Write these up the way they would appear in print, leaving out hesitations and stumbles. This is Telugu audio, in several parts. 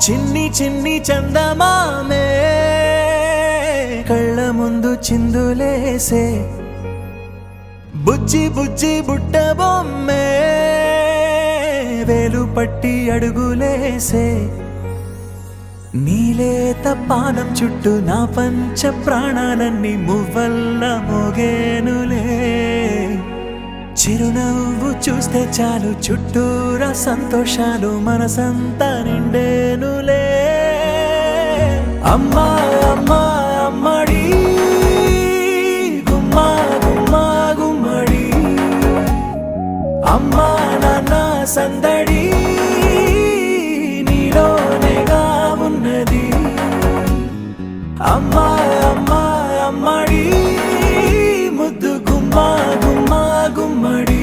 చిన్ని చిన్ని చందమామే కళ్ళ ముందు చిందులేసే బుజ్జి బుజ్జి బుట్ట బొమ్మే వేలు పట్టి అడుగులేసే నీలేత పానం చుట్టూ నా పంచ ప్రాణాలన్నీ మువ్వల్ల మోగేనులే చిరునవ్వు చూస్తే చాలు చుట్టూరా సంతోషాలు మనసంతా నిండేనులే అమ్మా అమ్మా అమ్మడి గుమ్మా గుమ్మా గుమ్మడి అమ్మా నాన్న సందడి నీలోనేగా ఉన్నది అమ్మా అమ్మా అమ్మడి ముద్దు గుమ్మా గుమ్మా గుమ్మడి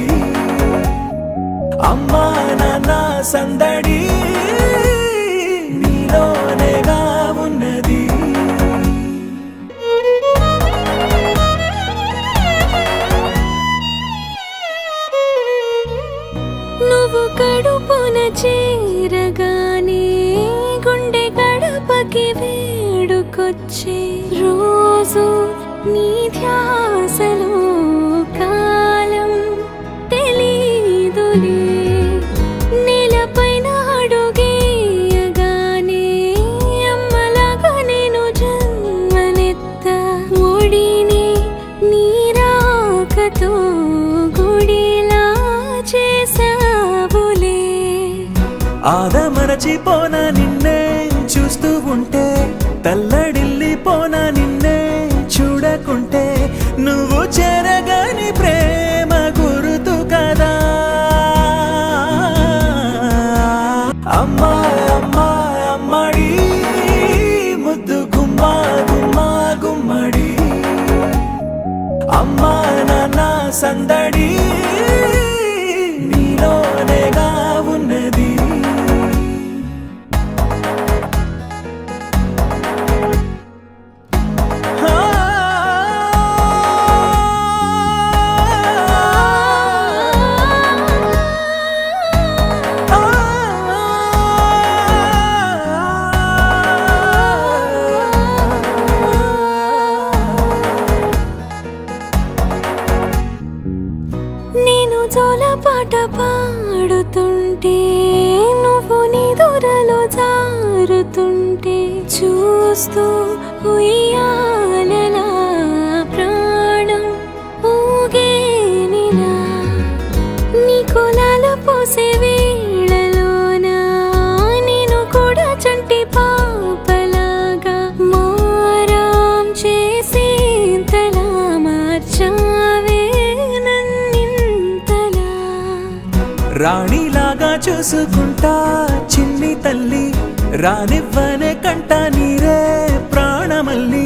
అమ్మా నాన్న సందడి నీలోనేగా ఉన్నది నువ్వు కడుపున చేరగానే గుండె గడపకి వేడుకొచ్చే రోజు నీ ధ్యాసలో కాలం తెలీదులే నేలపైన అడుగేయగానే అమ్మలాగా నేను జన్మనెత్త ఒడిని నీ రాకతో గుడిలా చేసావులే ఆదమరచిపోన నిన్నే చూస్తూ ఉంటే తల్లడిల్లిపోన నిన్నే చూడకుంటే నువ్వు చెరగని ప్రేమ గురుతు కదా అమ్మా అమ్మా అమ్మడి ముద్దు గుమ్మా గుమ్మా గుమ్మడి అమ్మా నాన్న సందడి నీలోనేగా ఉన్నది నేను జోలపాట పాడుతుంటే నువ్వు నీ దూరలో జారుతుంటే చూస్తూ ఉయ్యాలలా ప్రాణం ఊగేనిలా నీ కులాలు పోసే వేళలోనా నేను కూడా చంటి పాపలాగా మారాం చేసి తలా మార్చావే రాణిలాగా చూసుకుంటా చిన్ని తల్లి రానివ్వనే కంట నీరే ప్రాణమల్లి